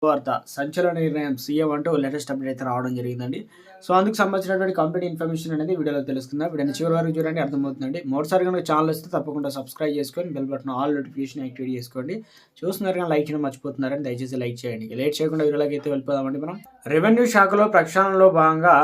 వార్త సంచలన నిర్ణయం సీఎం అంటూ లేటెస్ట్ అప్డేట్ అయితే రావడం జరిగిందండి. సో, అందుకు సంబంధించినటువంటి కంప్లీట్ ఇన్ఫర్మేషన్ అనేది వీడియోలో తెలుసుకుందాం. వీడియోని చివరి వరకు చూడండి, అర్థమవుతుందండి. మొదటిసారి కనుక ఛానల్ వస్తే తప్పకుండా సబ్స్క్రైబ్ చేసుకొని bell button all notification activate చేసుకోండి. చూస్తున్నారు కానీ లైక్ చేయడం మర్చిపోతున్నారని దయచేసి లైక్ చేయండి. లేట్ చేయకుండా వీడియోలోకి అయితే వెళ్ళిపోదామండి మనం. రెవెన్యూ శాఖలో ప్రక్షాళనలో భాగంగా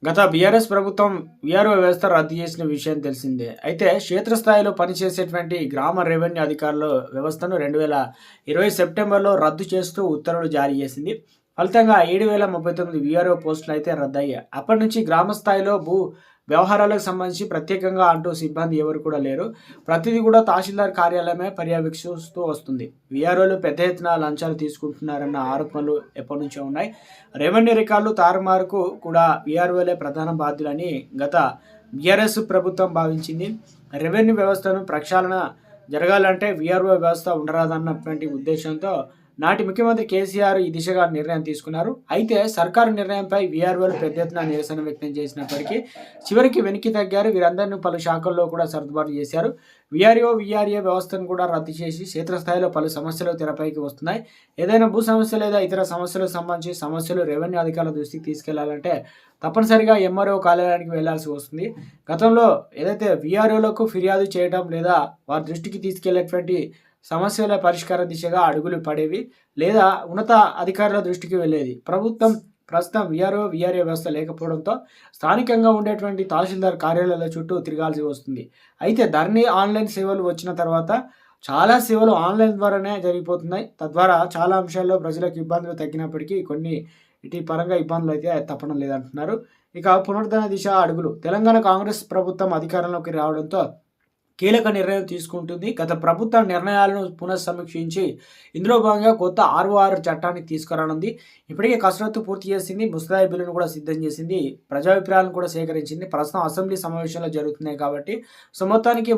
గత బీఆర్ఎస్ ప్రభుత్వం వీఆర్ఓ వ్యవస్థ రద్దు చేసిన విషయం తెలిసిందే. అయితే క్షేత్రస్థాయిలో పనిచేసేటువంటి గ్రామ రెవెన్యూ అధికారుల వ్యవస్థను 2020 సెప్టెంబర్లో రద్దు చేస్తూ ఉత్తర్వులు జారీ చేసింది. ఫలితంగా 7,039 వీఆర్ఓ పోస్టులు అయితే రద్దయ్యాయి. అప్పటి నుంచి గ్రామ స్థాయిలో భూ వ్యవహారాలకు సంబంధించి ప్రత్యేకంగా అంటూ సిబ్బంది ఎవరు కూడా లేరు. ప్రతిదీ కూడా తహసీల్దార్ కార్యాలయమే పర్యవేక్షిస్తూ వస్తుంది. వీఆర్ఓలు పెద్ద ఎత్తున లంచాలు తీసుకుంటున్నారన్న ఆరోపణలు ఎప్పటి నుంచో ఉన్నాయి. రెవెన్యూ రికార్డులు తారుమారుకు కూడా వీఆర్ఓలే ప్రధాన బాధ్యులని గత బీఆర్ఎస్ ప్రభుత్వం భావించింది. రెవెన్యూ వ్యవస్థను ప్రక్షాళన జరగాలంటే వీఆర్ఓ వ్యవస్థ ఉండరాదన్నటువంటి ఉద్దేశంతో నాటి ముఖ్యమంత్రి కేసీఆర్ ఈ దిశగా నిర్ణయం తీసుకున్నారు. అయితే సర్కారు నిర్ణయంపై వీఆర్ఓలు పెద్ద ఎత్తున నిరసన వ్యక్తం చేసినప్పటికీ చివరికి వెనక్కి తగ్గారు. వీరందరినీ పలు శాఖల్లో కూడా సర్దుబాటు చేశారు. వీఆర్ఏ వ్యవస్థను కూడా రద్దు చేసి క్షేత్రస్థాయిలో పలు సమస్యలు తెరపైకి వస్తున్నాయి. ఏదైనా భూ సమస్య లేదా ఇతర సమస్యలకు సంబంధించి సమస్యలు రెవెన్యూ అధికారుల దృష్టికి తీసుకెళ్లాలంటే తప్పనిసరిగా ఎంఆర్ఓ కార్యాలయానికి వెళ్లాల్సి వస్తుంది. గతంలో ఏదైతే వీఆర్ఓలకు ఫిర్యాదు చేయడం లేదా వారి దృష్టికి తీసుకెళ్లేటువంటి సమస్యల పరిష్కార దిశగా అడుగులు పడేవి లేదా ఉన్నత అధికారుల దృష్టికి వెళ్ళేది. ప్రభుత్వం ప్రస్తుతం వీఆర్ఏ వ్యవస్థ లేకపోవడంతో స్థానికంగా ఉండేటువంటి తహసీల్దార్ కార్యాలయాల చుట్టూ తిరగాల్సి వస్తుంది. అయితే ధరణి ఆన్లైన్ సేవలు వచ్చిన తర్వాత చాలా సేవలు ఆన్లైన్ ద్వారానే జరిగిపోతున్నాయి. తద్వారా చాలా అంశాల్లో ప్రజలకు ఇబ్బందులు తగ్గినప్పటికీ కొన్ని ఇటు పరంగా ఇబ్బందులు అయితే తప్పడం లేదంటున్నారు. ఇక పునరుద్ధరణ దిశ అడుగులు. తెలంగాణ కాంగ్రెస్ ప్రభుత్వం అధికారంలోకి రావడంతో కీలక నిర్ణయం తీసుకుంటుంది. గత ప్రభుత్వ నిర్ణయాలను పునఃసమీక్షించి ఇందులో భాగంగా కొత్త 6 చట్టాన్ని తీసుకురానుంది. ఇప్పటికే కసరత్తు పూర్తి చేసింది. ముస్తాయి బిల్లును కూడా సిద్ధం చేసింది. ప్రజాభిప్రాయాలను కూడా సేకరించింది. ప్రస్తుతం అసెంబ్లీ సమావేశాలు జరుగుతున్నాయి కాబట్టి సో మొత్తానికి